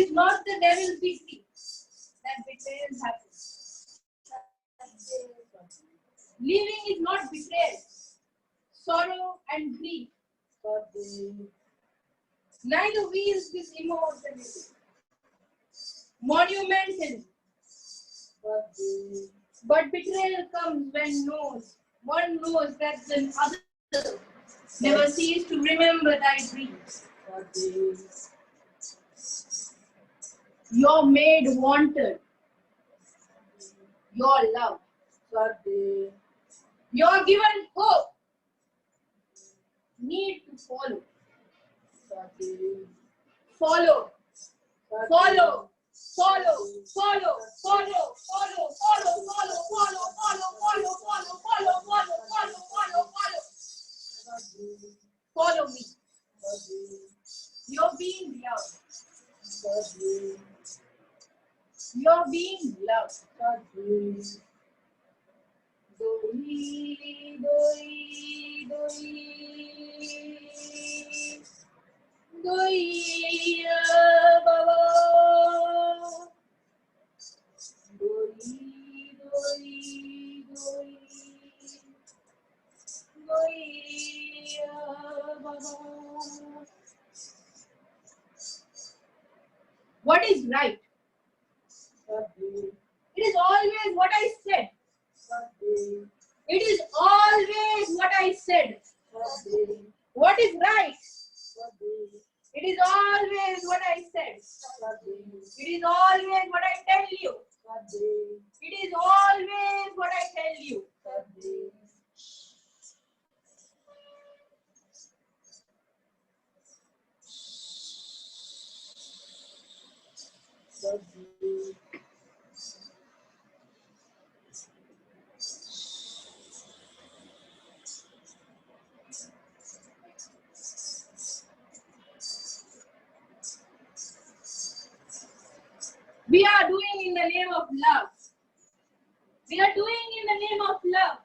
is not the devil's victory that betrayals happen. Living is not betrayal, sorrow and grief. Neither wields this immortality. Monumental. But betrayal comes when one knows that the other never cease to remember thy dreams. You're made wanted. Your love. You're given hope. Need to follow. Follow. Follow. Follow, follow, follow, follow, follow, follow, follow, follow, follow, follow, follow, follow, follow. Follow me. You're being loved. You're being loved. Doi, doi, doi. Doi, baba. Doi, doi, doi. Doi, baba. What is right? It is always what I said. It is always what I said. What is right? It is always what I said. It is always what I tell you. It is always what I tell you. We are doing in the name of love. We are doing in the name of love.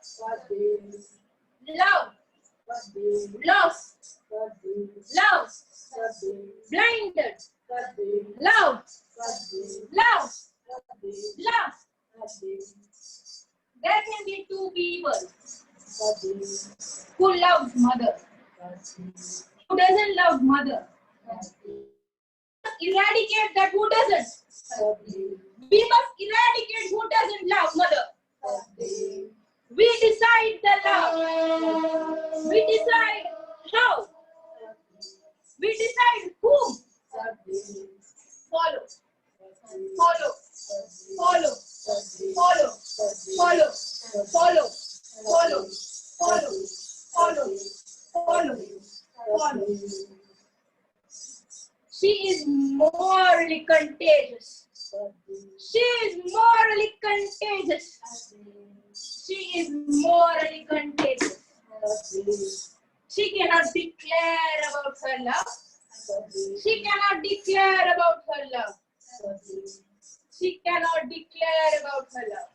Love. Lost. Love. Blinded. Love. Love. Love. There can be two people who loves mother. Who doesn't love mother? Eradicate that who doesn't. We must eradicate who doesn't love mother. We decide the love. We decide how. We decide whom. Follow. Follow. Follow. Follow. Follow. Follow. Follow. Follow. Follow. Follow. Follow. She is morally contagious. She is morally contagious. She is morally contagious. She cannot declare about her love. She cannot declare about her love. She cannot declare about her love.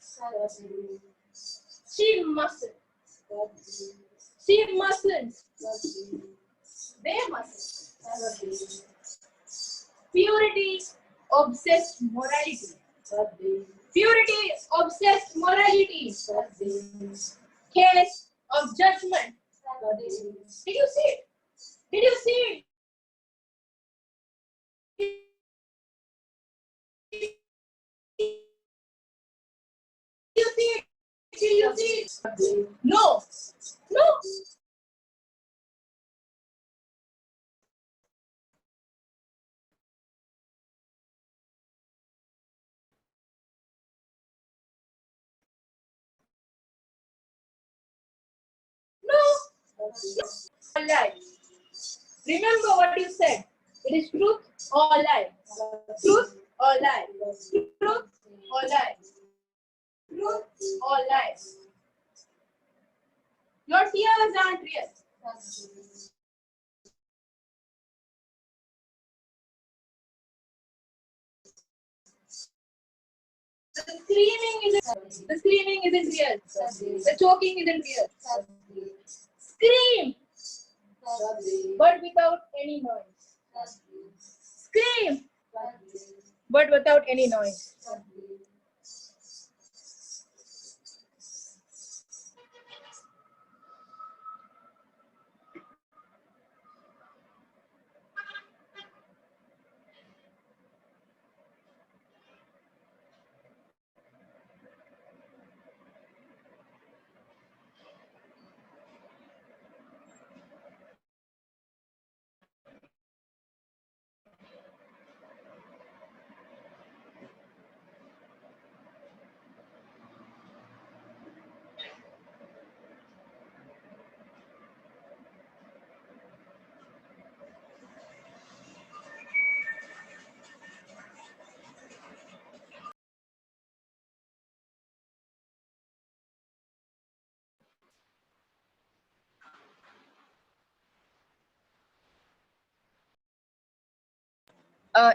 She mustn't. She mustn't. They mustn't. Purity, obsessed morality. Purity, obsessed morality. Case of judgment. Did you see it? Did you see it? Did you see it? Did you see it? No. No. Or lie. Remember what you said. It is truth or lie. Truth or lie. Truth or lie. Truth or lie. Your tears aren't real. The screaming isn't real. The choking isn't real. Scream, but without any noise. Scream, but without any noise.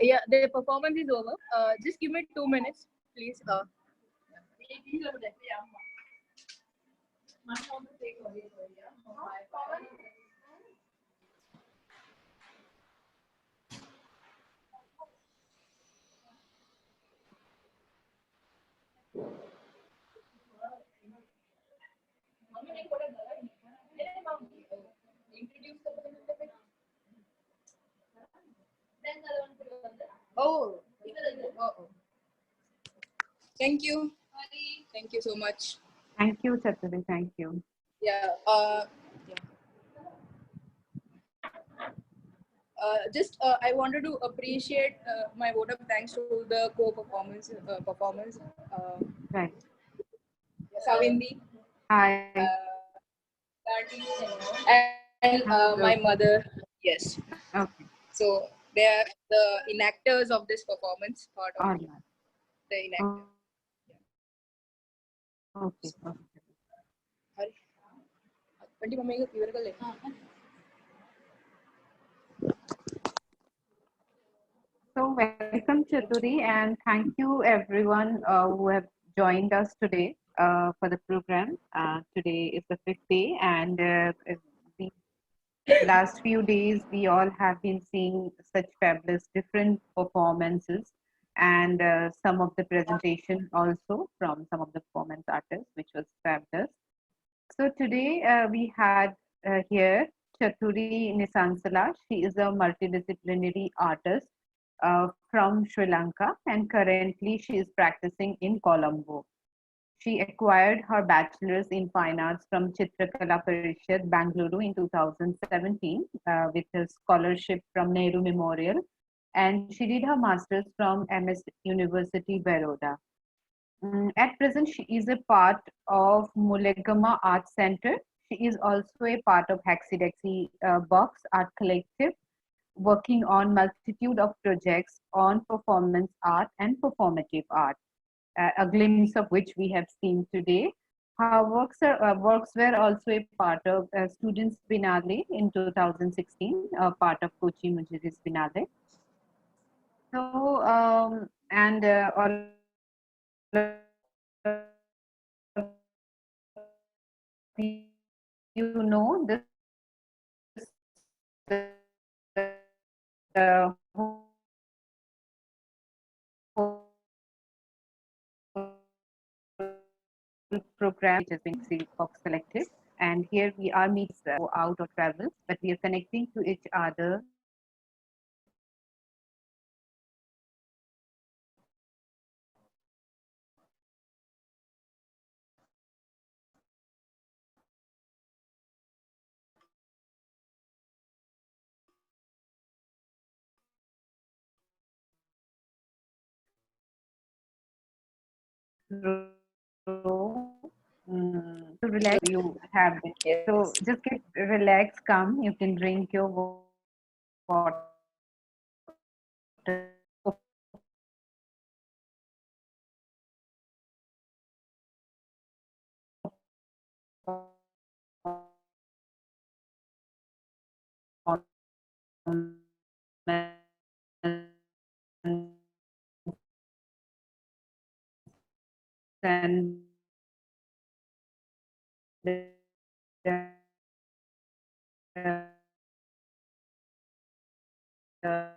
Yeah, the performance is over. Just give me 2 minutes, please. Oh, oh. Thank you. Thank you so much. Thank you, Chaturi. Thank you. Yeah. Just I wanted to appreciate my vote of thanks to the co-performance performance. Right. Savindi, Hi. Auntie, and my mother. Yes. Okay. So they are the enactors of this performance, part of All right. the enactor. Okay. Okay. Hari. Auntie, mummy को fever का ले. So welcome, Chaturi, and thank you everyone who have joined us today for the program. Today is the fifth day, and the last few days we all have been seeing such fabulous different performances and some of the presentation also from some of the performance artists, which was fabulous. So today we had here Chaturi Nisansala. She is a multidisciplinary artist from Sri Lanka, and currently she is practicing in Colombo. She acquired her bachelor's in fine arts from Chitrakala Parishad, Bangalore in 2017 with a scholarship from Nehru Memorial, and she did her master's from MS University, Baroda. At present, she is a part of Mulegama Art Center. She is also a part of Hexidexy Box Art Collective, working on multitude of projects on performance art and performative art, a glimpse of which we have seen today. Her works were also a part of Students Binale in 2016, part of Kochi Mujiris Binale. So, and all you know, this whole program which has been Sea Fox Collective. And here we are meets go out or travel, but we are connecting to each other through to relax you have it. So Yes. just get relax, come. You can drink your water. And uh,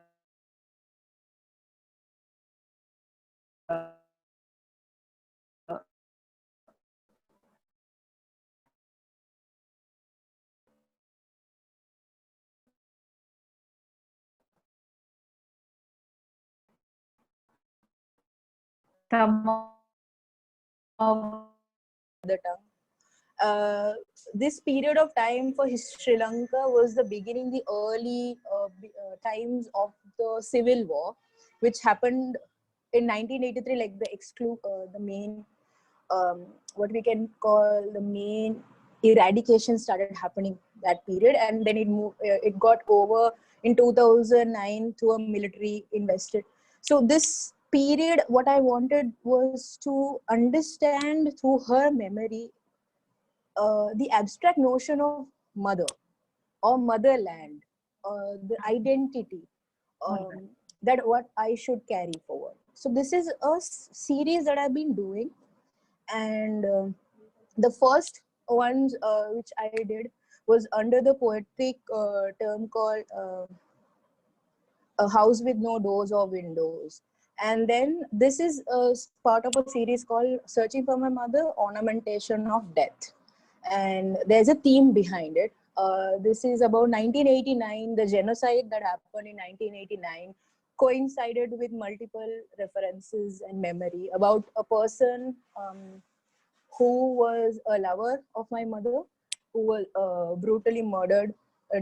some of the tongue. This period of time for Sri Lanka was the beginning, the early times of the civil war, which happened in 1983, like the main, what we can call the main eradication started happening that period, and then it got over in 2009 to a military invested. So this period, what I wanted was to understand through her memory the abstract notion of mother or motherland, the identity, that what I should carry forward. So this is a series that I've been doing, and the first ones which I did was under the poetic term called A House with No Doors or Windows. And then this is part of a series called Searching for My Mother, Ornamentation of Death. And there's a theme behind it. This is about 1989, the genocide that happened in 1989 coincided with multiple references and memory about a person who was a lover of my mother, who was brutally murdered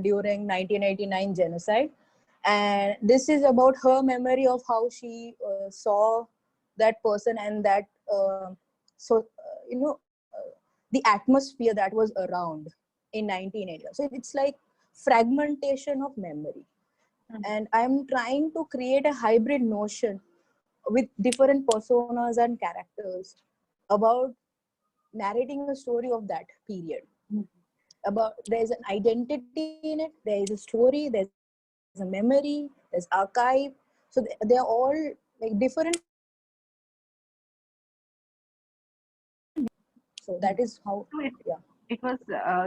during 1989 genocide. And this is about her memory of how she saw that person and that the atmosphere that was around in 1980. So it's like fragmentation of memory. And I'm trying to create a hybrid notion with different personas and characters about narrating a story of that period. About there's an identity in it, there is a story, there's a memory, there's archive. So they're all like different. So that is how. So Yeah. it was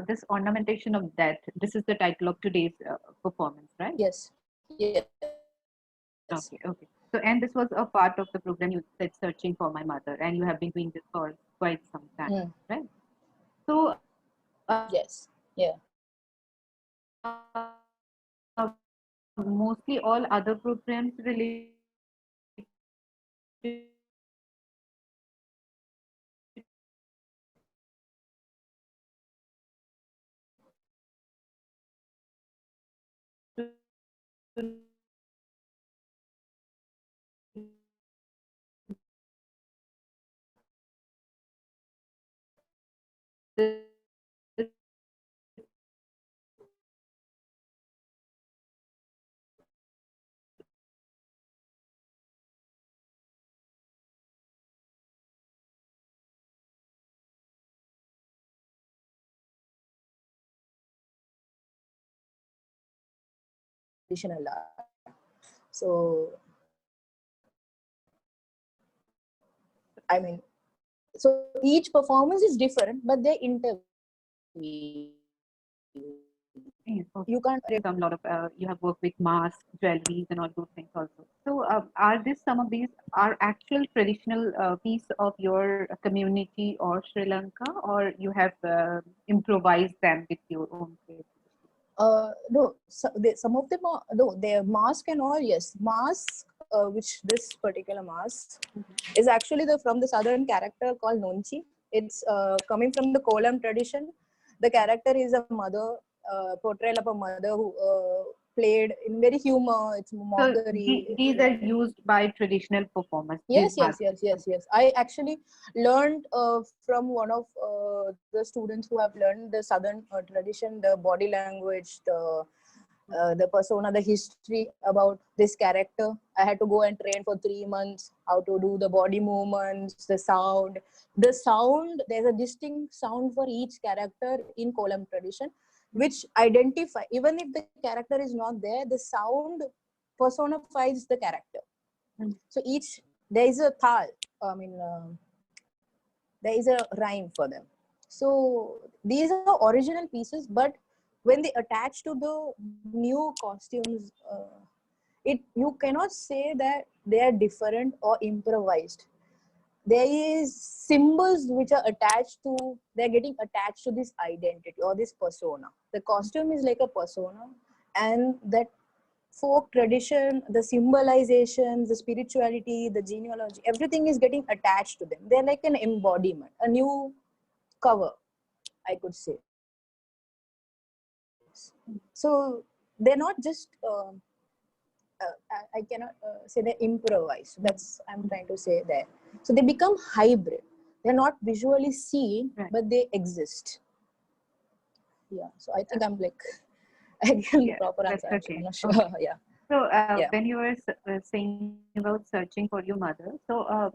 this ornamentation of death. This is the title of today's performance, right? Yes. Yes. Okay, okay. So, and this was a part of the program you said, Searching for My Mother, and you have been doing this for quite some time, right? So, Yes. Yeah. mostly all other programs related to this Traditional art. So I mean, so each performance is different, but they interweave. yes, okay. You can't. Some lot of you have worked with masks, jewelries, and all those things also. So, are this some of these are actual traditional piece of your community or Sri Lanka, or you have improvised them with your own creativity? No, some of them are no. They're mask and all. Yes, mask. Which this particular mask is actually from the southern character called Nonchi. It's coming from the Kolam tradition. The character is a mother, portrayal of a mother who played in very humor. It's So mockery. these are used by traditional performers. These Yes, yes, masks. yes, yes, yes. I actually learned from one of the students who have learned the southern tradition, the body language, the persona, the history about this character. I had to go and train for 3 months how to do the body movements, the sound. The sound, there's a distinct sound for each character in Kolam tradition, which identify, even if the character is not there, the sound personifies the character. So each, there is a thal, I mean, there is a rhyme for them. So these are original pieces, but when they attach to the new costumes, you cannot say that they are different or improvised. There is symbols which are attached to, they're getting attached to this identity or this persona. The costume is like a persona, and that folk tradition, the symbolizations, the spirituality, the genealogy, everything is getting attached to them. They're like an embodiment, a new cover, I could say. So they're not just I cannot say they improvise. That's I'm trying to say there. So they become hybrid. They're not visually seen, Right. but they exist. Yeah. So I think I'm like I give the proper that's answer. okay. I'm not sure. Okay. Yeah. So Yeah. when you were saying about searching for your mother, so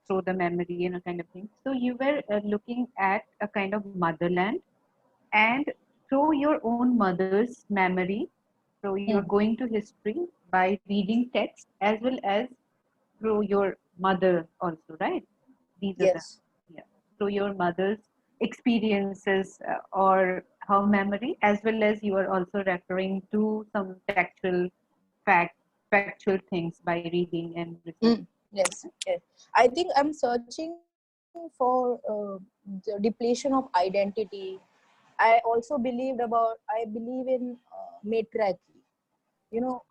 through the memory and a kind of thing, so you were looking at a kind of motherland, and through your own mother's memory, so you're going to history by reading text as well as through your mother also, right? These are the, Yes. yeah, through your mother's experiences or her memory, as well as you are also referring to some factual things by reading and research. Yes. Yes. I think I'm searching for the depletion of identity. I also I believe in matriarchy. You know,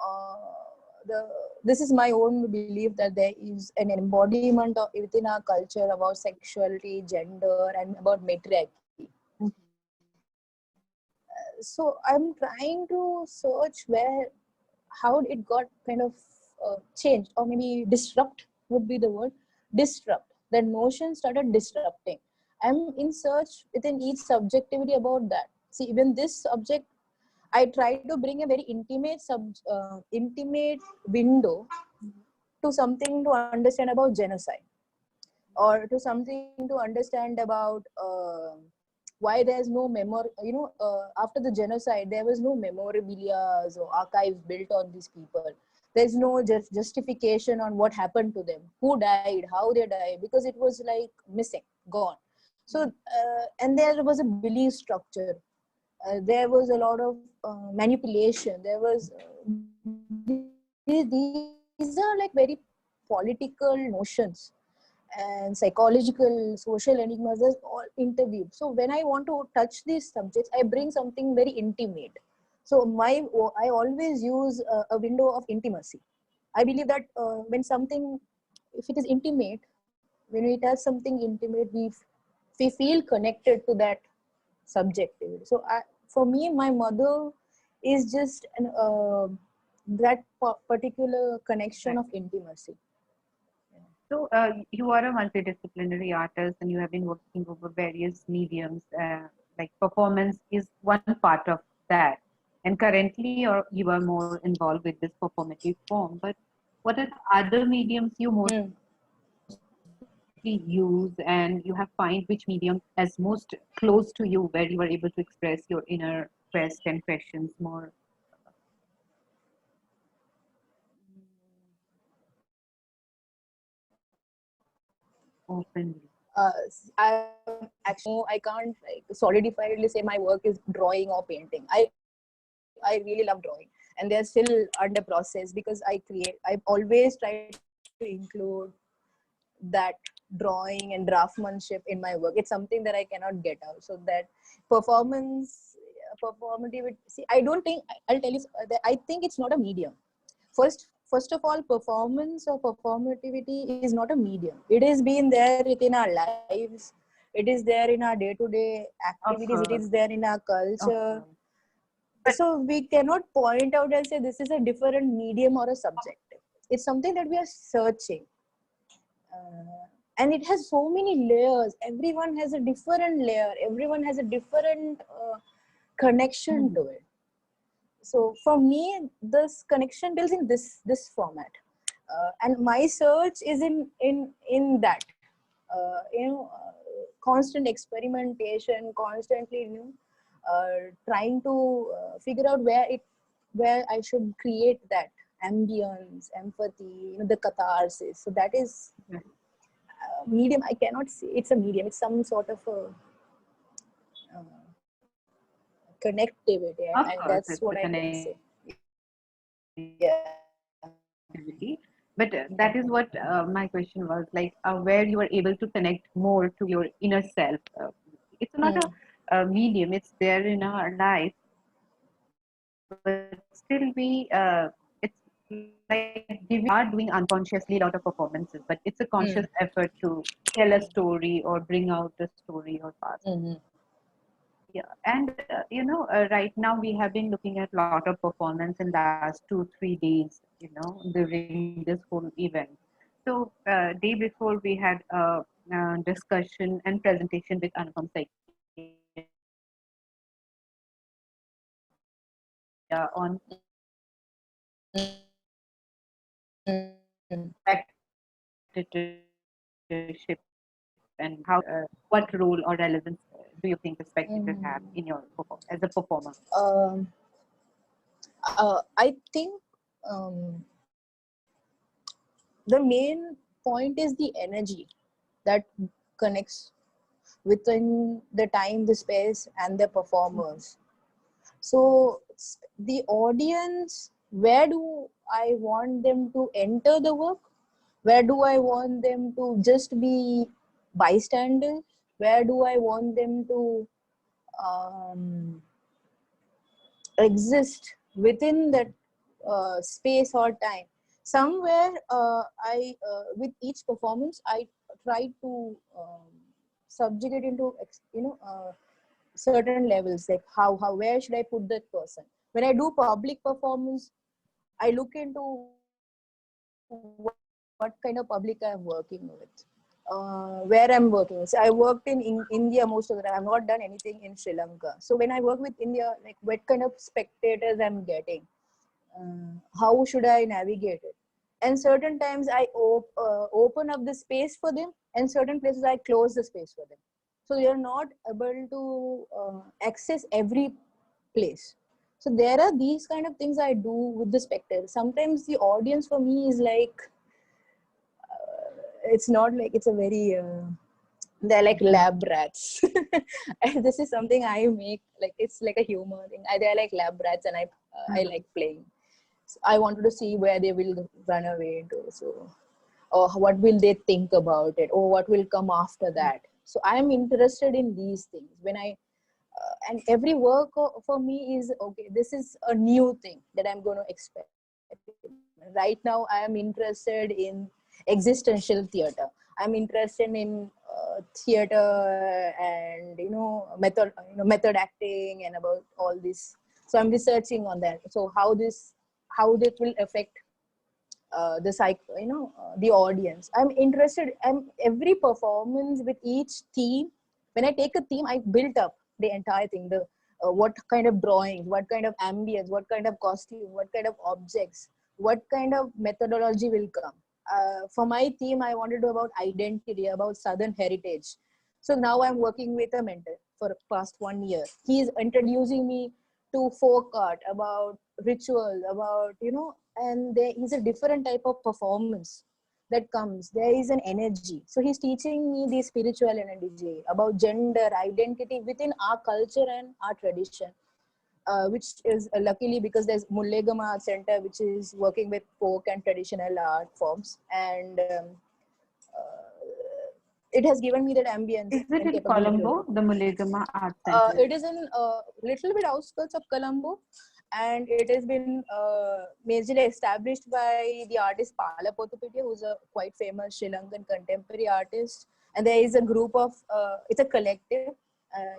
this is my own belief that there is an embodiment within our culture about sexuality, gender, and about matriarchy. Mhm. So I'm trying to search how it got kind of changed, or maybe disrupt would be the word. Disrupt. The notion started disrupting. I'm in search within each subjectivity about that. See, even this subject, I try to bring a very intimate window to something to understand about genocide, or to something to understand about why there's no memory. After the genocide, there was no memorabilia or archives built on these people. There's no justification on what happened to them, who died, how they died, because it was like missing, gone. So, and there was a belief structure. There was a lot of manipulation. There was these are like very political notions and psychological, social enigmas. Are all interviewed. So when I want to touch these subjects, I bring something very intimate. So I always use a window of intimacy. I believe that when something, if it is intimate, when it has something intimate, we feel connected to that subjectivity. So for me, my mother is just that particular connection of intimacy. So you are a multidisciplinary artist, and you have been working over various mediums. Like performance is one part of that, and currently you are more involved with this performative form. But what are the other mediums you mostly use, and you have find which medium as most close to you, where you are able to express your inner quest and questions more openly? I actually I can't like solidifyly say my work is drawing or painting. I really love drawing, and they're still under process because I've always tried to include that drawing and draftsmanship in my work. It's something that I cannot get out. So that performative. See, I don't think I'll tell you that I think it's not a medium. First of all, performance or performativity is not a medium. It has been there within our lives. It is there in our day-to-day Of activities. It course, is there in our of culture. course. But So we cannot point out and say this is a different medium or a subject. It's something that we are searching. And it has so many layers. Everyone has a different layer. Everyone has a different connection to it. So for me, this connection builds in this format, and my search is in that, constant experimentation, constantly trying to figure out where I should create that ambience, empathy, the catharsis. So that is medium. I cannot say it's a medium. It's some sort of a connectivity, of and course, that's it's a what I can say. connectivity. Yeah. But that is what my question was, like where you are able to connect more to your inner self. It's not a medium, it's there in our life, but but still it's like we are doing unconsciously a lot of performances, but it's a conscious effort to tell a story or bring out a story or past. Mm-hmm. Yeah, and right now we have been looking at a lot of performance in last 2-3 days, during this whole event. So, day before we had a, discussion and presentation with Anupam Saikia on spectatorship and how what role or relevance do you think the spectators have in your as a performer? Um, I think um, the main point is the energy that connects within the time, the space, and the performers. So the audience, where do I want them to enter the work? Where do I want them to just be bystanders? Where do I want them to um, exist within that space or time? Somewhere, I with each performance, I try to subjugate into certain levels, like how where should I put that person. When I do public performance, I look into what kind of public I'm working with, where I'm working with. So I worked in India most of the time. I've not done anything in Sri Lanka. So when I work with India, like what kind of spectators I'm getting, how should I navigate it? And certain times I open up the space for them, and certain places I close the space for them. So you're not able to access every place. So there are these kind of things I do with the spectators. Sometimes the audience for me is like, it's not like it's a very they're like lab rats. And this is something I make, like it's like a humor thing. They're like lab rats, and I like playing. So I wanted to see where they will run away into. So, or what will they think about it, or what will come after that. So I am interested in these things. When I and every work for me is okay. This is a new thing that I'm going to expect. Right now, I am interested in existential theater. I'm interested in theater and method acting and about all this. So I'm researching on that. So how this will affect the audience. I'm interested. Every performance with each theme. When I take a theme, I built up the entire thing. The what kind of drawings, what kind of ambience, what kind of costume, what kind of objects, what kind of methodology will come. For my theme, I wanted to about identity, about Southern heritage. So now I'm working with a mentor for past 1 year. He's introducing me to folk art, about ritual, about and there is a different type of performance that comes. There is an energy. So he's teaching me the spiritual energy about gender identity within our culture and our tradition, which is luckily because there's Mullegam Art Center, which is working with folk and traditional art forms, and it has given me that ambience Is it and in capability to Colombo, the Mulegama Art Center? it is in a little bit outskirts of Colombo, and it has been majorly established by the artist Pala Pothupitia, who's a quite famous Sri Lankan contemporary artist. And there is a group of, it's a collective.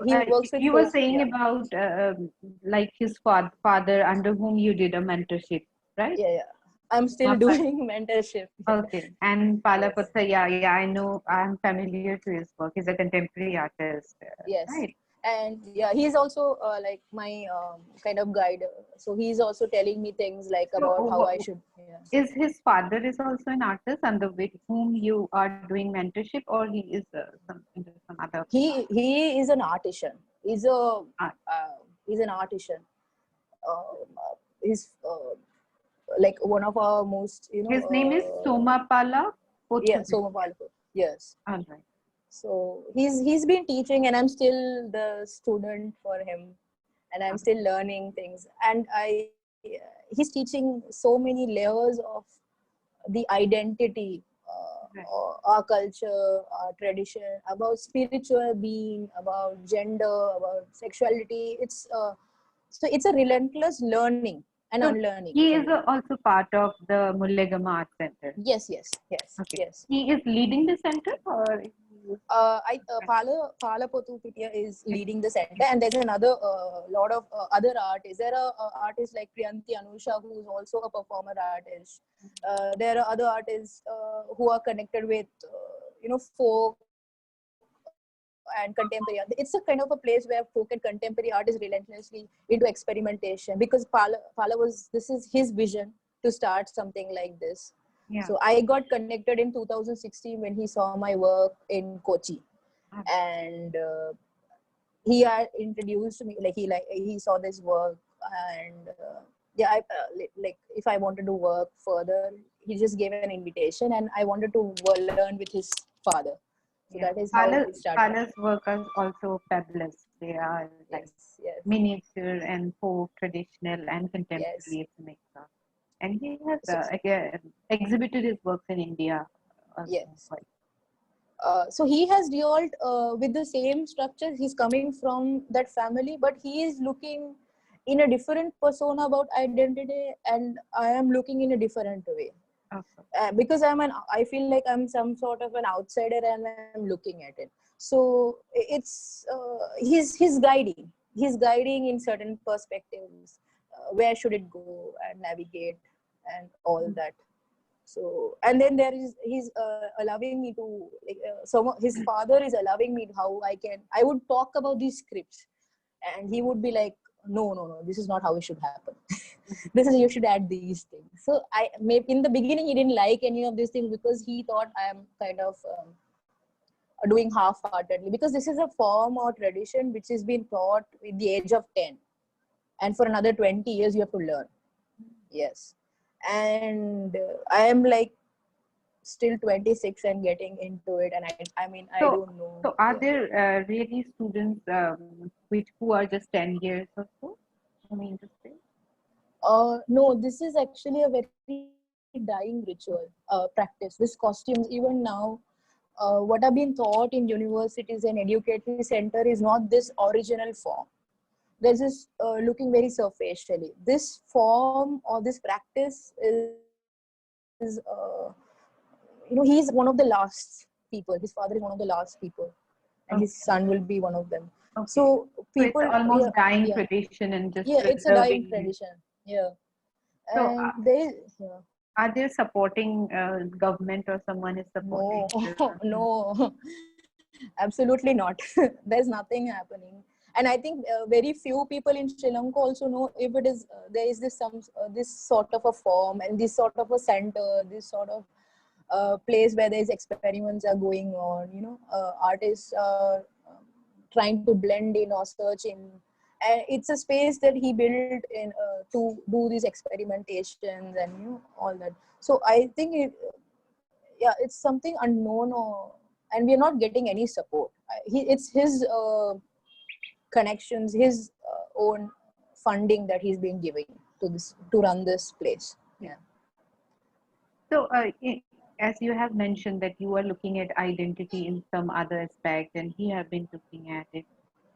He works with You were folk. saying Yeah, about like his father under whom you did a mentorship, right? yeah, yeah. I'm still Mappa. doing mentorship. Okay. And Yes, Palapatha, yeah, I know. I'm familiar to his work. He's a contemporary artist, yes. right? And yeah, he's also like my kind of guide. So he's also telling me things like So, about how I should. Yeah. is his father is also an artist under with whom you are doing mentorship, or he is into some other He is an artisan. He's a art? he's an artisan. He's like one of our most His name is Somapala yeah, Pothupi. Somapalapur. Yes. All right. So he's been teaching, and I'm still the student for him, and I'm still learning things. And he's teaching so many layers of the identity, Right. our culture, our tradition, about spiritual being, about gender, about sexuality. It's So it's a relentless learning and So unlearning. he for is me. also part of the Mullegam Art Center. Yes, yes, yes, Okay. yes. He is leading the center, or Pala Potupitiya is leading the center, and there's another lot of other artists. There are artists like Priyanti Anusha, who is also a performer artist. There are other artists who are connected with folk and contemporary art. It's a kind of a place where folk and contemporary art is relentlessly into experimentation, because Pala was, this is his vision to start something like this. yeah. So I got connected in 2016 when he saw my work in Kochi, and he had introduced me, he saw this work, and like if I wanted to work further, he just gave an invitation, and I wanted to learn with his father. So that is how it started. Pala's work is also fabulous. They are like Yes, yes, miniature and folk, traditional and contemporary. yes. It's a mix of. And he has So, exhibited his works in India. Also yes. quite. So he has dealt with the same structure. He's coming from that family, but he is looking in a different persona about identity, and I am looking in a different way. Okay. Because I feel like I'm some sort of an outsider, and I'm looking at it. So it's he's guiding. He's guiding in certain perspectives. Where should it go and navigate and all that. So, and then he's allowing me to his father is allowing me how I would talk about these scripts, and he would be like, no, this is not how it should happen. This is, you should add these things. So I maybe in the beginning he didn't like any of these things, because he thought I am kind of doing half-heartedly, because this is a form or tradition which is being taught with the age of 10, and for another 20 years you have to learn. Yes. And I am like still 26 and getting into it, and I mean, I don't know. So are there really students who are just 10 years or so? I mean to say. No, this is actually a very dying ritual practice. This costumes, even now, what have been taught in universities and educational center is not this original form. There's this looking very superficially. This form or this practice is he's one of the last people. His father is one of the last people, and his son will be one of them. Okay. So people, it's almost dying tradition and just it's a dying tradition. Yeah. So And are they supporting government, or someone is supporting? No, absolutely not. There's nothing happening, and I think very few people in Sri Lanka also know if it is there is this sort of a form and this sort of a center, this sort of place where these experiments are going on. Artists are trying to blend in or search in, and it's a space that he built in to do these experimentations and all that. So I think it's something unknown, and we're not getting any support. It's his connections, his own funding that he's been giving to run this place. Yeah. So as you have mentioned that you are looking at identity in some other aspect, and he have been looking at it.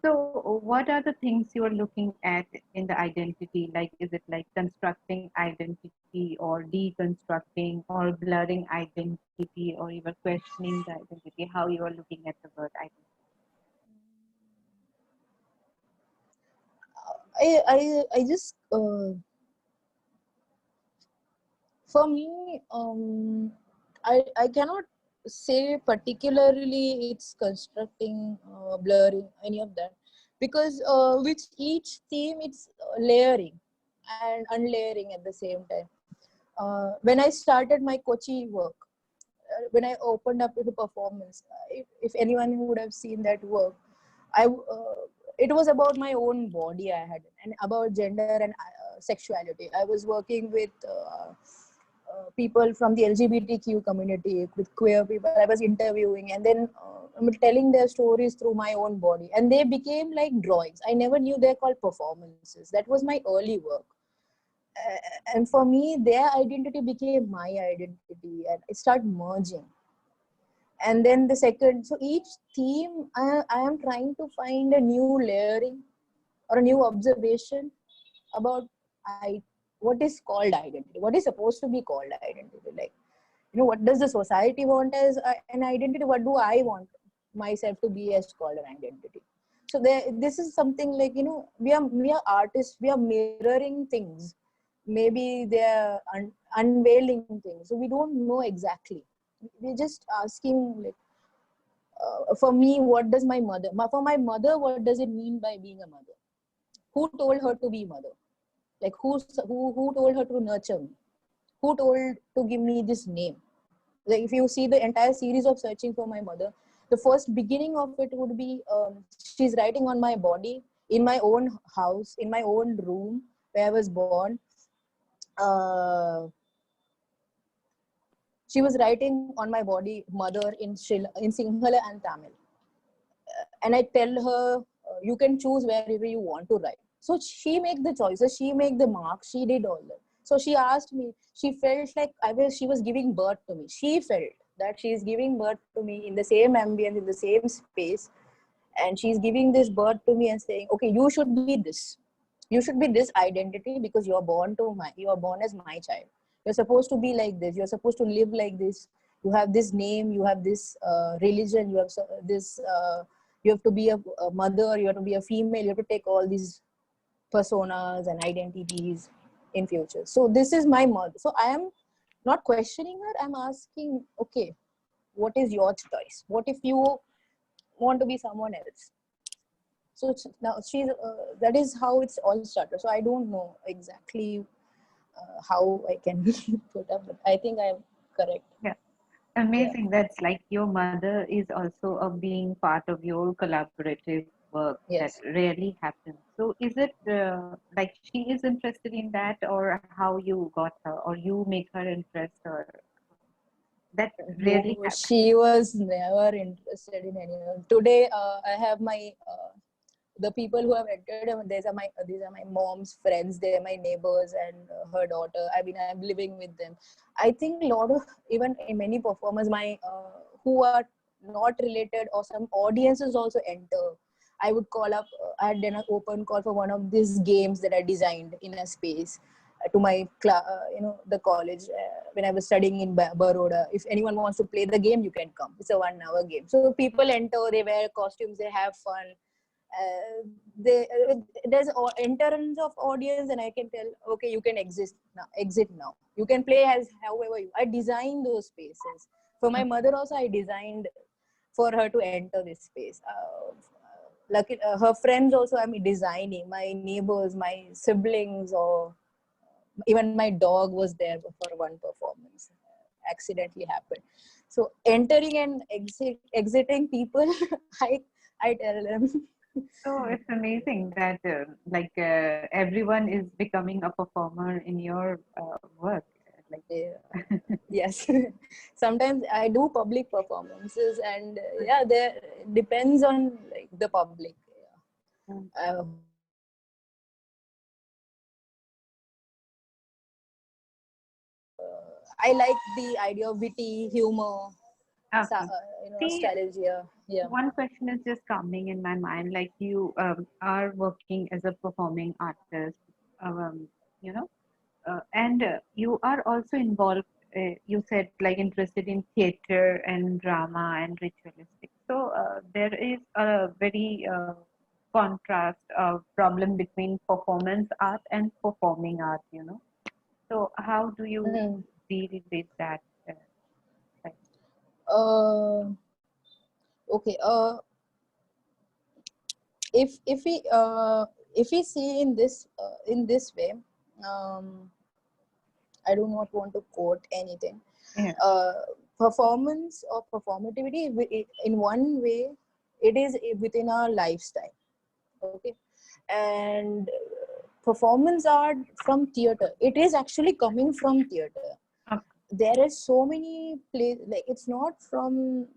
So what are the things you are looking at in the identity? Like, is it like constructing identity, or deconstructing, or blurring identity, or even questioning the identity? How you are looking at the word identity? I just for me, I cannot say particularly it's constructing, blurring, any of that, because with each theme it's layering and unlayering at the same time. When I started my Kochi work, when I opened up to the performance, if anyone would have seen that work, it was about my own body I had, and about gender and sexuality. I was working with people from the LGBTQ community, with queer people. I was interviewing, and then I'm telling their stories through my own body, and they became like drawings. I never knew they're called performances. That was my early work. And for me, their identity became my identity, and it started merging. And then the second, so each theme, I am trying to find a new layering or a new observation about what is called identity, what is supposed to be called identity. Like, what does the society want as an identity? What do I want myself to be as called an identity? So this is something like, we are artists, we are mirroring things. Maybe they're unveiling things. So we don't know exactly. We're just asking, like, for me, what does for my mother, what does it mean by being a mother? Who told her to be mother? Like, who told her to nurture me? Who told to give me this name? Like, if you see the entire series of Searching for My Mother, the first beginning of it would be, she's writing on my body in my own house, in my own room where I was born. She was writing on my body, mother, in Sinhala and Tamil. And I tell her, you can choose wherever you want to write. So she make the choices, she make the marks, she did all that. So she asked me, she felt like she was giving birth to me. She felt that she is giving birth to me in the same ambience, in the same space. And she's giving this birth to me and saying, okay, you should be this. You should be this identity because you are born as my child. You're supposed to be like this. You're supposed to live like this. You have this name. You have this religion. You have this. You have to be a mother. You have to be a female. You have to take all these personas and identities in future. So this is my mother. So I am not questioning her. I'm asking, okay, what is your choice? What if you want to be someone else? So now that is how it's all started. So I don't know exactly how I can put up, but I think I'm correct. Yeah. Amazing. That's like your mother is also a being part of your collaborative work that Yes. rarely happens. So is it like she is interested in that, or how you got her, or you make her interest, or that rarely No, happens? she was never interested in anyone. Today, I have my the people who have entered. These are my mom's friends. They're my neighbors and her daughter. I mean, I'm living with them. I think a lot of, even in many performers, my who are not related, or some audiences also enter. I would call up. I had done an open call for one of these games that I designed in a space to my the college when I was studying in Baroda. If anyone wants to play the game, you can come. It's a 1 hour game. So people enter, they wear costumes, they have fun. There's entrance of audience, and I can tell, okay, you can exit now. You can play as however you. I designed those spaces for my mother. Also, I designed for her to enter this space. Her friends also, I'm designing. My neighbors, my siblings, or even my dog was there for one performance. Accidentally happened. So entering and exiting people, I tell them. So it's amazing that everyone is becoming a performer in your work. Like, Yeah. Yes. Sometimes I do public performances, and there depends on like the public. Mm. I like the idea of witty humor, Okay. See, nostalgia. Yeah. one question is just coming in my mind. Like you are working as a performing artist, you know, and you are also involved. You said like interested in theater and drama and ritualistic. So there is a very contrast problem between performance art and performing art. So how do you Mm. deal with that? Like, Uh, okay. If we see in this way, um, I do not want to quote anything. yeah. Uh, Performance or performativity, in one way, it is within our lifestyle. Okay, and performance art from theater, it is actually coming from theater. Okay. There are so many plays, like it's not from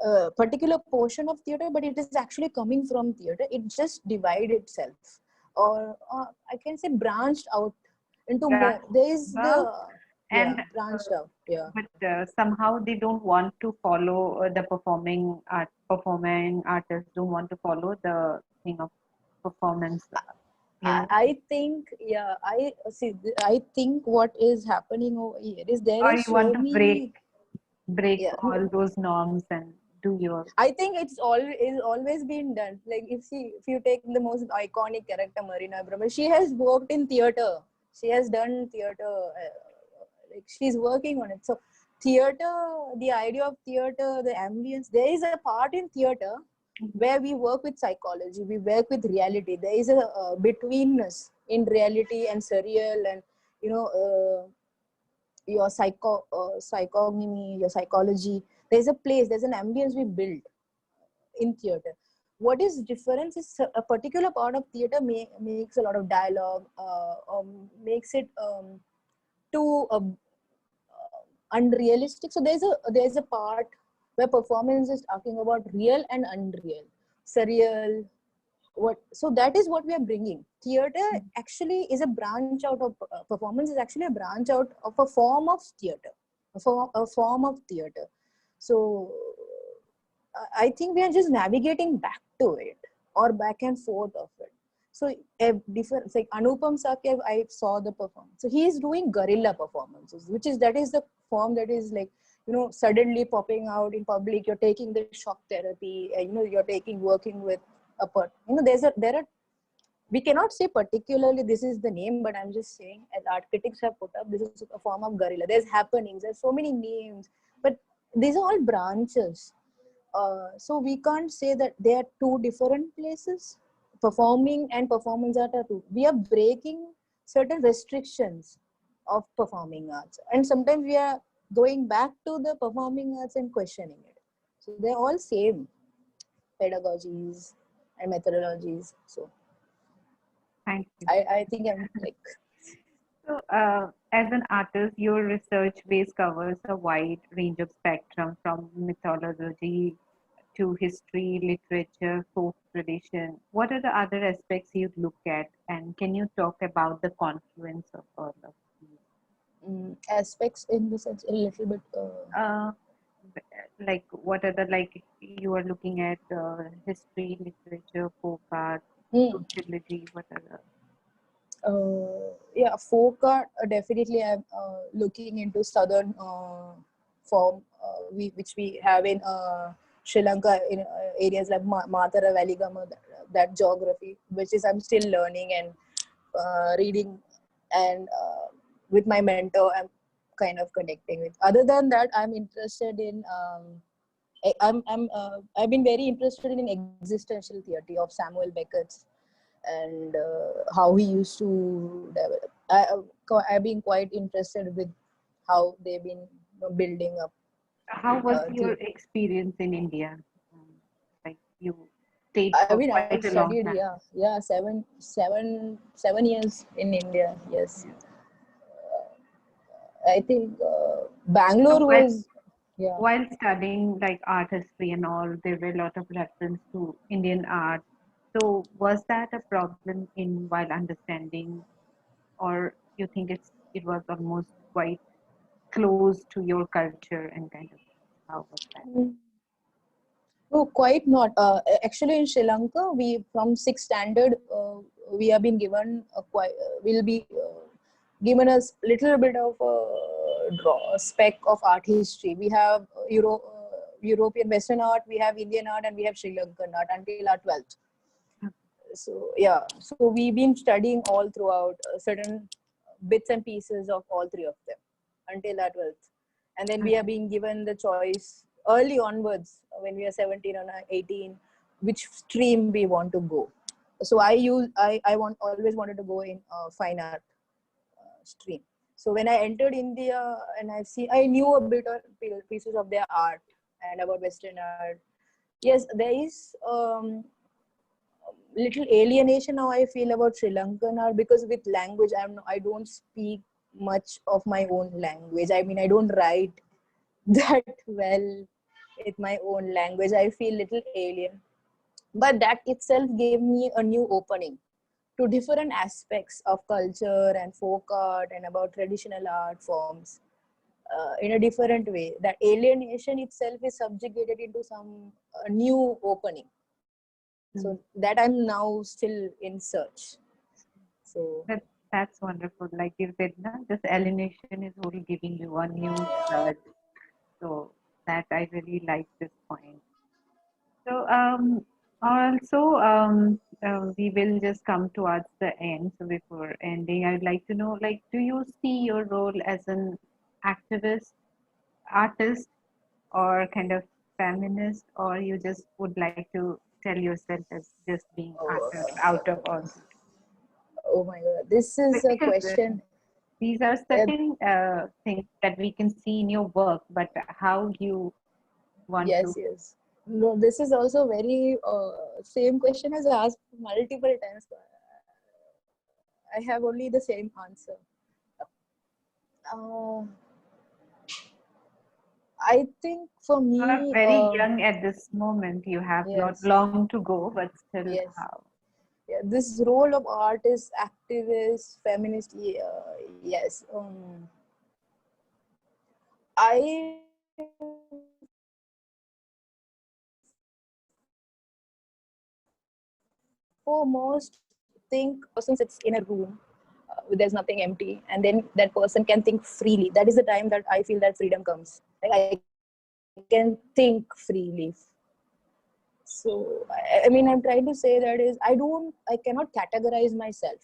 a particular portion of theater, but it is actually coming from theater. It just divided itself, or I can say branched out into more. There is the Well, and branched out. Yeah. but somehow they don't want to follow the performing artists don't want to follow the thing of performance. I think, yeah, I see. I think what is happening over here is there Or is you want so to many. break Yeah, all those norms and do your I think it's always been done. Like if you take the most iconic character Marina Abramovic, she has worked in theater. She has done theater. Like she's working on it. So theater, the idea of theater, the ambience. There is a part in theater where we work with psychology. We work with reality. There is a betweenness in reality and surreal, and you know. Your psychognomy, your psychology. There's a place, there's an ambience we build in theater. What is difference is a particular part of theater makes a lot of dialogue, makes it too unrealistic. So there's a part where performance is talking about real and unreal, surreal. What so that is what we are bringing. Theater actually is a branch out of performance is actually a branch out of a form of theater, a form of theater. So I think we are just navigating back to it or back and forth of it. So a different, like Anupam Sakya, I saw the performance. So he is doing guerrilla performances, which is that is the form that is like, suddenly popping out in public. You're taking the shock therapy, you're working with a part. There are we cannot say particularly this is the name, but I'm just saying as art critics have put up, this is a form of guerrilla. There's happenings, there's so many names, but these are all branches. So we can't say that they are two different places. Performing and performance art are two. We are breaking certain restrictions of performing arts, and sometimes we are going back to the performing arts and questioning it. So they're all same pedagogies and methodologies. So thank you. I think I'm like, So, as an artist, your research base covers a wide range of spectrum from mythology to history, literature, folk tradition. What are the other aspects you look at, and can you talk about the confluence of all of these? aspects in the sense a little bit. Uh, like, what are the like you are looking at history, literature, folk art, Hmm. sociology? What are the Yeah, folk art, definitely I'm looking into southern form, which we have in Sri Lanka, in areas like Matara, Valigama, that geography, which is I'm still learning and reading, and with my mentor I'm kind of connecting with. Other than that, I'm interested in I've been very interested in existential theory of Samuel Beckett's, and how he used to develop. I've been quite interested with how they've been building up how was your theater. experience in India? Like you stayed I for mean, quite I've a long studied, time. yeah, 7 years in India. Yes, Yeah. I think So Bangalore was, yeah. while studying like art history and all, there were a lot of reference to Indian art. So was that a problem in while understanding, or you think it was almost quite close to your culture and kind of how was that? No, quite not. Actually, in Sri Lanka, we from sixth standard, we have been given will be given us little bit of a spec of art history. We have European Western art, we have Indian art, and we have Sri Lankan art until our 12th. So yeah, so we've been studying all throughout certain bits and pieces of all three of them until our 12th, and then we are being given the choice early onwards when we are 17 or 18 which stream we want to go. So I always wanted to go in fine art stream. So when I entered India and I knew a bit of pieces of their art and about Western art. Yes, there is little alienation now I feel about Sri Lankan art, because with language I don't speak much of my own language. I mean, I don't write that well with my own language. I feel little alien. But that itself gave me a new opening to different aspects of culture and folk art and about traditional art forms in a different way. That alienation itself is subjugated into some new opening. So that I'm now still in search. So That's wonderful. Like you said, na, this alienation is only giving you a new surge. So that I really like this point. So we will just come towards the end. So before ending, I'd like to know, like, do you see your role as an activist, artist, or kind of feminist, or you just would like to tell yourself as just being out of all? oh my God, this is a Because question. these are Uh, certain things that we can see in your work, but how you want to. yes, yes. No, this is also very same question as asked multiple times. I have only the same answer. Uh, I think for You are me, very young at this moment. You have not yes, long to go, but still, yes. how? Yeah, this role of artist, activist, feminist, yes. I foremost think person sits in a room, there's nothing empty, and then that person can think freely. That is the time that I feel that freedom comes. Like I can think freely. So I mean, I'm trying to say that is I cannot categorize myself.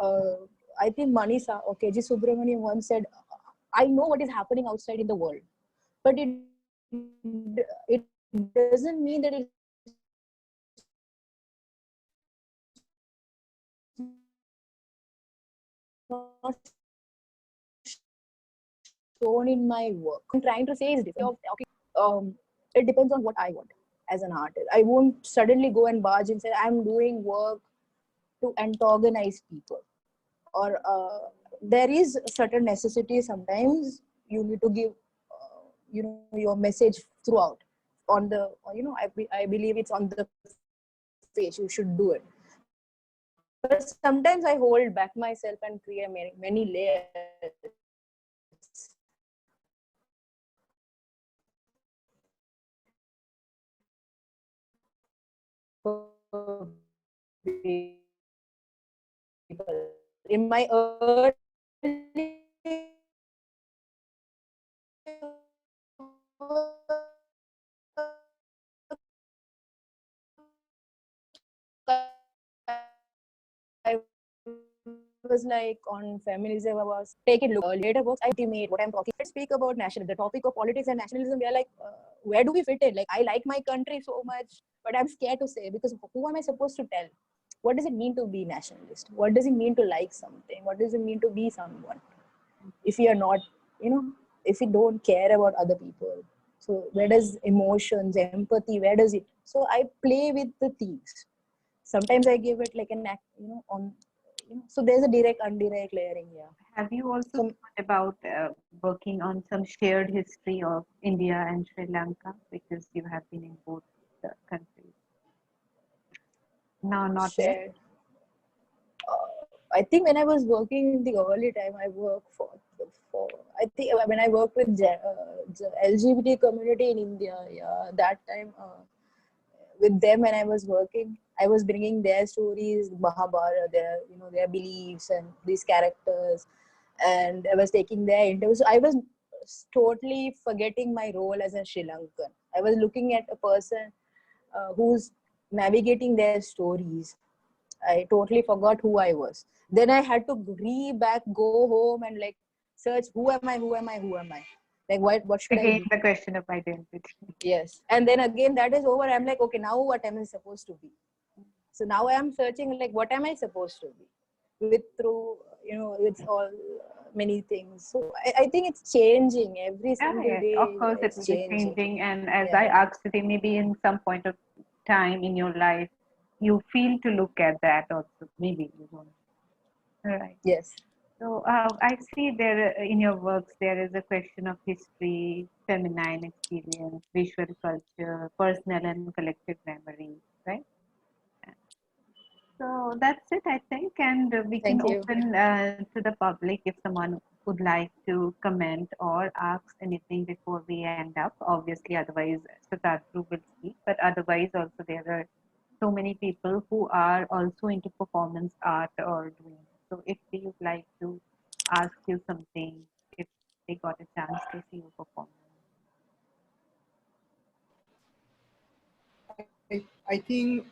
uh, I think Manisa, okay, G. Subramanian once said, I know what is happening outside in the world, but it doesn't mean that it's not shown in my work. I'm trying to say is different. It depends on what I want as an artist. I won't suddenly go and barge and say I'm doing work to antagonize people, or there is a certain necessity. Sometimes you need to give your message throughout on the I believe it's on the face. You should do it, but sometimes I hold back myself and create many layers for people. In my early I was like on feminism, I was take it look later books. I ultimate what I'm talking. Let's speak about national. The topic of politics and nationalism. We are like, where do we fit in? Like, I like my country so much, but I'm scared to say because who am I supposed to tell? What does it mean to be nationalist? What does it mean to like something? What does it mean to be someone? If we are not, if we don't care about other people, so where does emotions, empathy, where does it? So I play with the themes. Sometimes I give it like an act, on, so there's a direct, indirect layering here. Have you also So thought about working on some shared history of India and Sri Lanka because you have been in both the countries? No, not yet. shared. I think when I was working in the early time, I worked for I think when I worked with the LGBT community in India, yeah, that time with them when I was working, I was bringing their stories, Mahabharata, their beliefs and these characters, and I was taking their interviews. So I was totally forgetting my role as a Sri Lankan. I was looking at a person who's navigating their stories. I totally forgot who I was. Then I had to go home and like search who am I? Like what should I Again, do? the question of identity. Yes. And then again that is over. I'm like, okay, now what am I supposed to be? So now I am searching like what am I supposed to be? With through with all many things. So I think it's changing every Yeah, single yes, of day. course it It's will be changing. changing. And as I Yeah. asked today, maybe in some point of time in your life, you feel to look at that also. Maybe you don't. Right. Yes. So I see there in your works there is a question of history, feminine experience, visual culture, personal and collective memory, right? So that's it, I think, and we can Thank you. open to the public if someone would like to comment or ask anything before we end up. Obviously, otherwise Siddharth will speak, but otherwise also there are so many people who are also into performance art or doing. So if they would like to ask you something, if they got a chance to see you perform. I think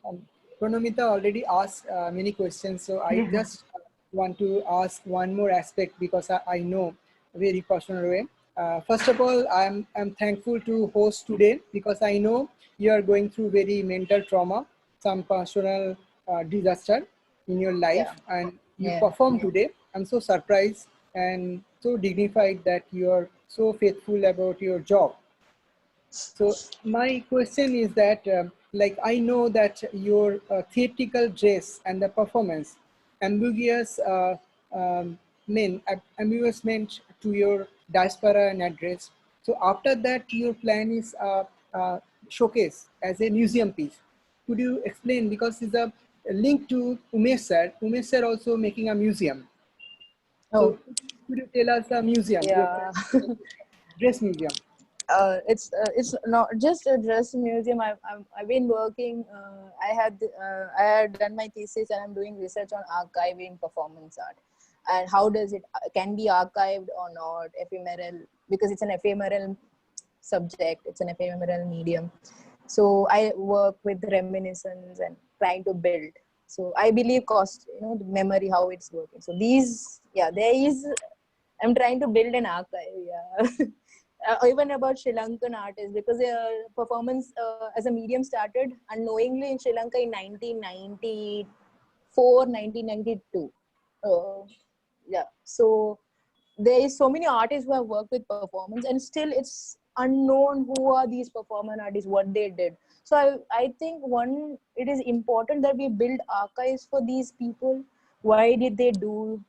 Pranamita already asked many questions, so I Yeah. just want to ask one more aspect because I know a very personal way. First of all, I'm thankful to host today because I know you are going through very mental trauma, some personal disaster in your life, Yeah. and you Yeah. perform today. I'm so surprised and so dignified that you are so faithful about your job. So my question is that, like, I know that your theatrical dress and the performance, ambiguous ambiguous meant to your diaspora and address. So after that, your plan is showcase as a museum piece. Could you explain, because it's a link to Umesh sir. Umesh sir also making a museum. Oh, So could you tell us the museum, your yeah. dress museum? It's not just a dress museum. I've been working. I had done my thesis and I'm doing research on archiving performance art, and how does it can be archived or not, ephemeral, because it's an ephemeral subject. It's an ephemeral medium. So I work with reminiscence and trying to build. So I believe the memory, how it's working. So there is. I'm trying to build an archive. Yeah. Even about Sri Lankan artists, because performance as a medium started unknowingly in Sri Lanka in 1994, 1992. Yeah. So there is so many artists who have worked with performance, and still it's unknown who are these performance artists, what they did. So I think it is important that we build archives for these people. Why did they do?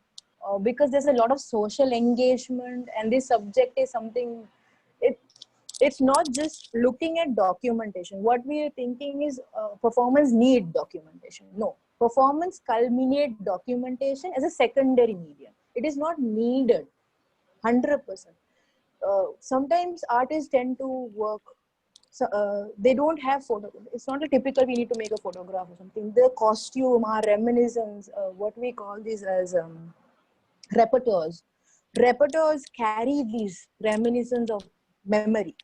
Because there's a lot of social engagement, and this subject is something. It it's not just looking at documentation. What we are thinking is performance need documentation. No, performance culminate documentation as a secondary medium. It is not needed 100%. Sometimes artists tend to work. So, they don't have photo. It's not a typical. We need to make a photograph or something. The costume, our reminiscence, what we call these as repertoires. Repertoires carry these reminiscence of memory.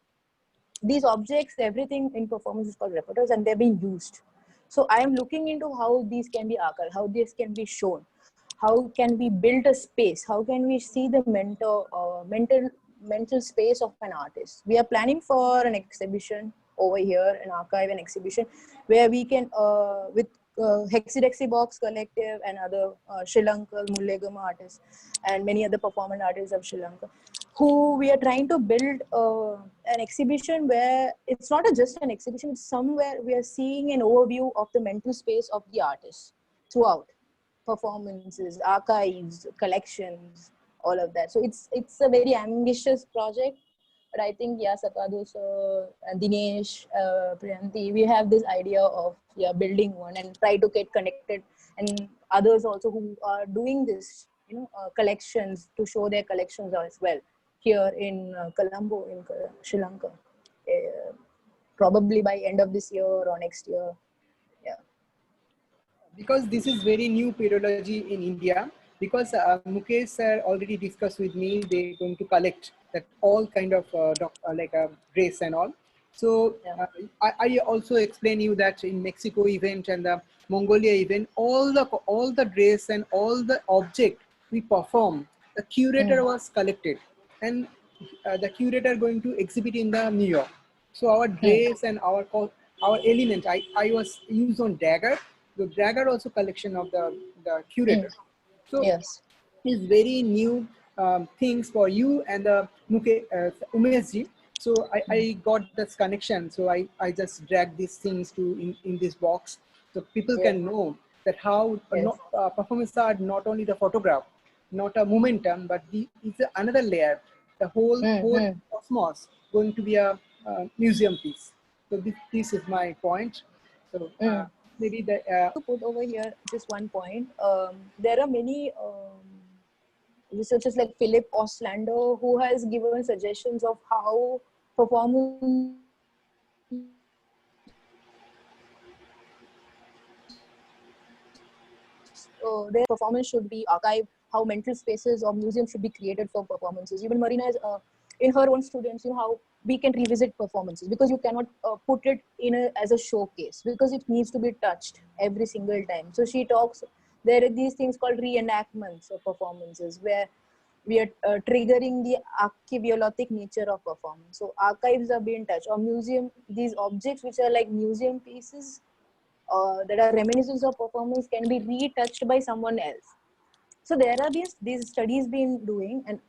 These objects, everything in performance is called repertoires, and they're being used. So I am looking into how these can be archived, how this can be shown, how can we build a space, how can we see the mental space of an artist. We are planning for an exhibition over here, an archive and exhibition, where we can with Hexidexy Box Collective and other Sri Lankan Mullegama artists and many other performance artists of Sri Lanka, who we are trying to build an exhibition where it's not just an exhibition, it's somewhere we are seeing an overview of the mental space of the artist throughout performances, archives, collections, all of that. So it's a very ambitious project, but I think Sakadu sir, Dinesh, Priyanti, we have this idea of building one and try to get connected, and others also who are doing this, collections, to show their collections as well here in Colombo in Sri Lanka, probably by end of this year or next year. Yeah. Because this is very new pedology in India, because Mukesh sir already discussed with me, they're going to collect that all kind of dress and all. So Yeah. I also explain you that in Mexico event and the Mongolia event, all the dress and all the object we perform, the curator was collected, and the curator going to exhibit in the New York. So our dress and our element, I was used on dagger. The dagger also collection of the curator. So Yes. it's very new things for you and the Umesh ji. So I got this connection. So I just drag these things in this box, so people Yeah. can know that how Yes. performance art not only the photograph, not a momentum, but it's another layer. The whole cosmos going to be a museum piece. So this is my point. So maybe the To put over here just one point, there are many researchers like Philip Oslander who has given suggestions of how performance their performance should be archived, how mental spaces or museums should be created for performances. Even Marina is in her own students, how we can revisit performances, because you cannot put it as a showcase, because it needs to be touched every single time. So she talks, there are these things called reenactments of performances, where we are triggering the archiveologic nature of performance. So archives are being touched, or museum, these objects which are like museum pieces that are reminiscence of performance can be retouched by someone else. So there are these studies been doing, and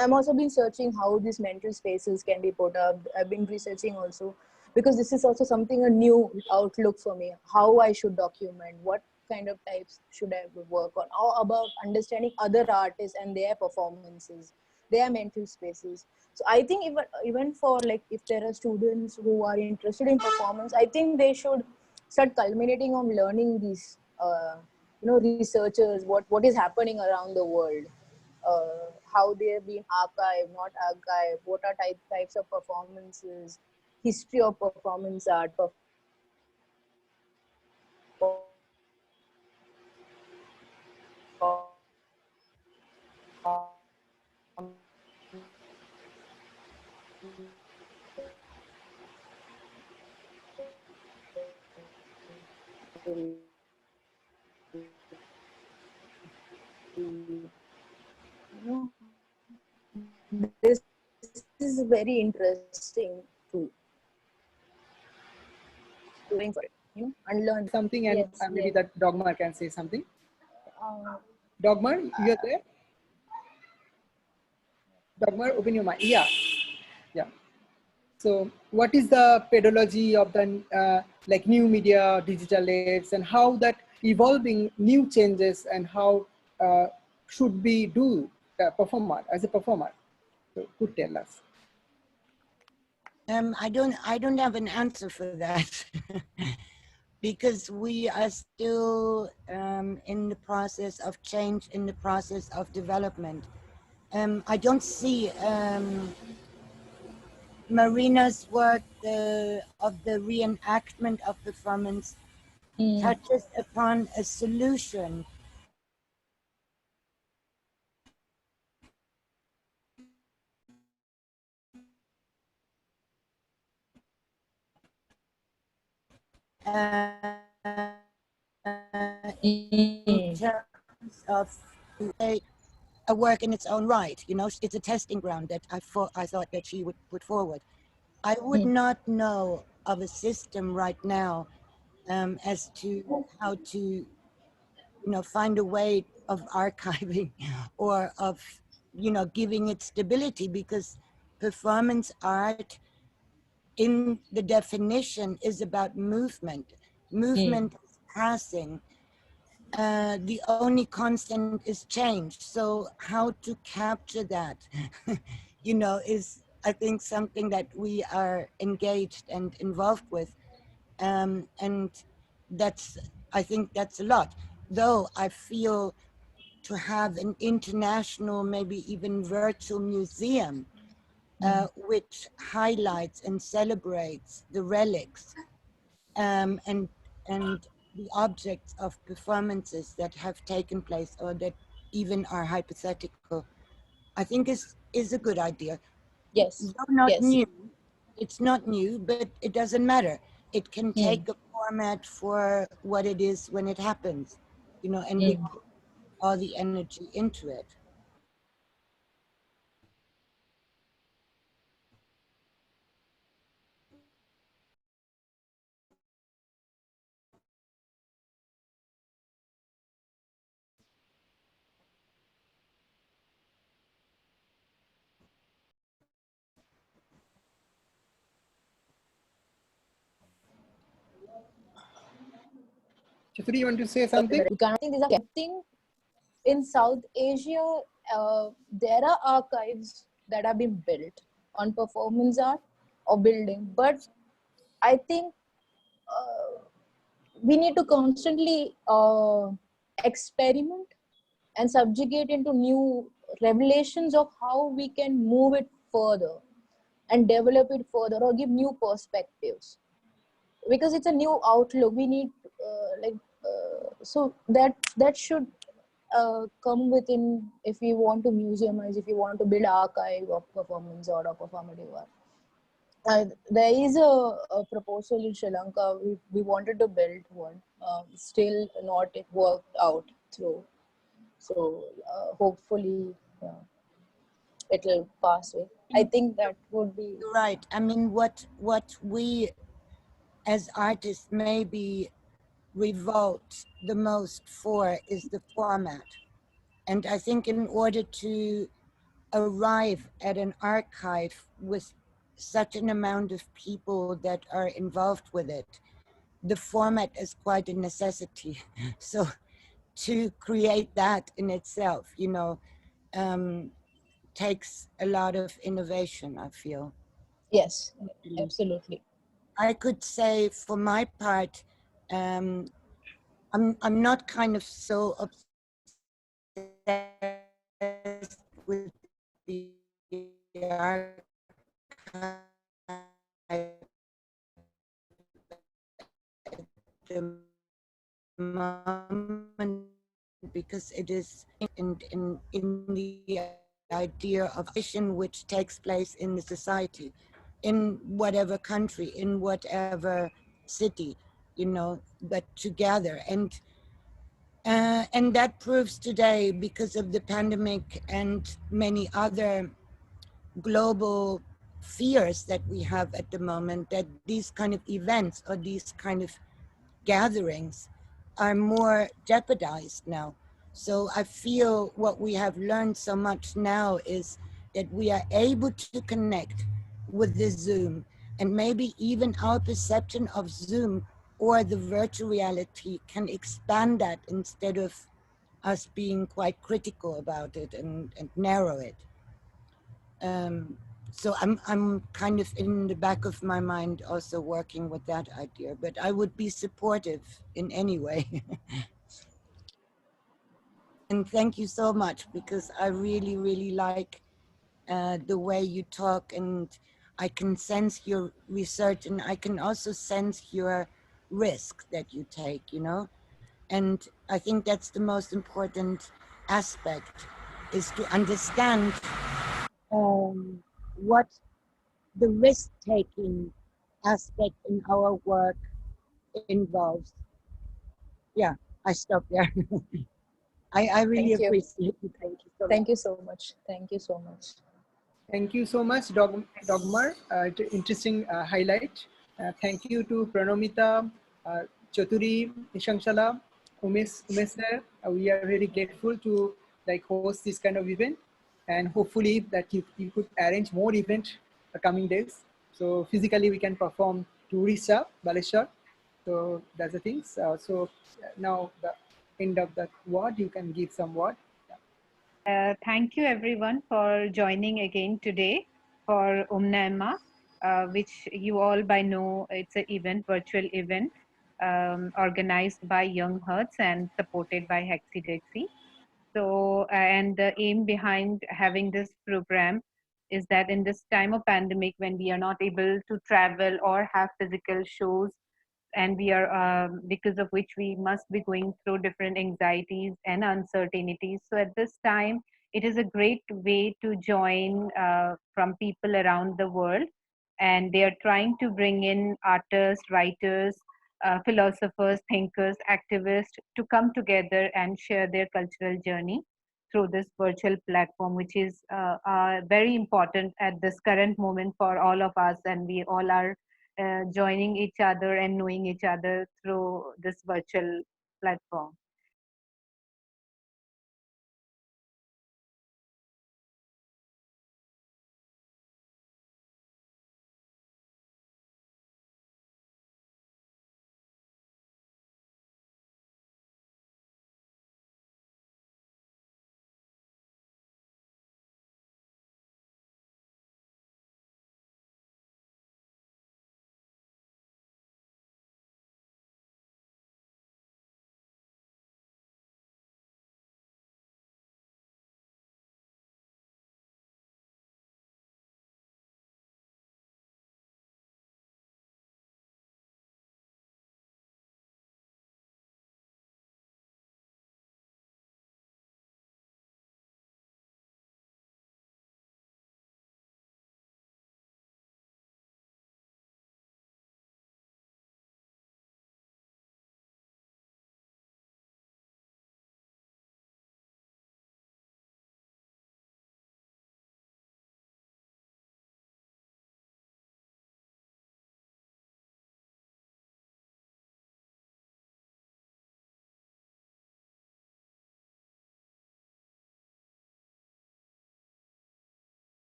I'm also been searching how these mental spaces can be put up. I've been researching also, because this is also something, a new outlook for me, how I should document, what kind of types should I work on, or about understanding other artists and their performances, their mental spaces. So I think even for like, if there are students who are interested in performance, I think they should start culminating on learning these, researchers, what is happening around the world, how they have been archived, not archived, what are types of performances, history of performance art, this is very interesting to doing for it, unlearn Something, and yes, maybe yes. that Dogma can say something. uh, Dogma, you're there? Dogma, open your mic. Yeah, yeah. So what is the pedagogy of the like new media, digital apes, and how that evolving new changes, and how should we do the performer as a performer? So could tell us. I don't have an answer for that because we are still in the process of change, in the process of development. I don't see Marina's work of the reenactment of performance touches upon a solution. In terms of a work in its own right, it's a testing ground that I thought that she would put forward. I would not know of a system right now as to how to, find a way of archiving or of, giving it stability, because performance art in the definition is about movement. Movement is passing. The only constant is change. So how to capture that, is, I think, something that we are engaged and involved with. And I think that's a lot. Though I feel to have an international, maybe even virtual museum, which highlights and celebrates the relics and the objects of performances that have taken place or that even are hypothetical, I think is a good idea. yes, Though not yes. new, it's not new, but it doesn't matter. It can take a format for what it is when it happens, and we put all the energy into it. Chitri, you want to say something? I think these are thing in South Asia. There are archives that have been built on performance art or building, but I think we need to constantly experiment and subjugate into new revelations of how we can move it further and develop it further, or give new perspectives, because it's a new outlook. We need so that should come within, if we want to museumize, if we want to build archive of performance art or performative art. There is a proposal in Sri Lanka. We wanted to build one, still not worked out through. So hopefully it will pass away. I think that would be You're right. I mean, what we as artists maybe revolt the most for is the format. And I think in order to arrive at an archive with such an amount of people that are involved with it, the format is quite a necessity. So to create that in itself, takes a lot of innovation, I feel. yes, absolutely. I could say for my part, um, I'm not kind of so obsessed with the archive at the moment because it is in the idea of action which takes place in the society, in whatever country, in whatever city, but together. And that proves today, because of the pandemic and many other global fears that we have at the moment, that these kind of events or these kind of gatherings are more jeopardized now. So I feel what we have learned so much now is that we are able to connect with the Zoom, and maybe even our perception of Zoom or the virtual reality can expand that instead of us being quite critical about it and narrow it. So I'm kind of in the back of my mind also working with that idea, but I would be supportive in any way. And thank you so much, because I really, really like the way you talk, and I can sense your research, and I can also sense your risk that you take, And I think that's the most important aspect, is to understand what the risk-taking aspect in our work involves. Yeah, I stop there. I really Thank you. appreciate it. Thank you so much. Thank you so much. Thank you so much. Thank you so much, Dogmar. Interesting highlight. Thank you to Pranomita, Chaturi, Ishangshala, Umesh sir. We are very grateful to host this kind of event, and hopefully that you could arrange more event coming days. So physically we can perform to Orissa, Baleshwar. So that's the things. So now the end of the word, you can give some word. Thank you everyone for joining again today for Umnaima, which you all by know it's an event, virtual event, organized by Young Hearts and supported by Hexidexy. So, and the aim behind having this program is that in this time of pandemic, when we are not able to travel or have physical shows, and we are because of which we must be going through different anxieties and uncertainties. So at this time it is a great way to join from people around the world, and they are trying to bring in artists, writers, philosophers, thinkers, activists to come together and share their cultural journey through this virtual platform, which is very important at this current moment for all of us, and we all are joining each other and knowing each other through this virtual platform.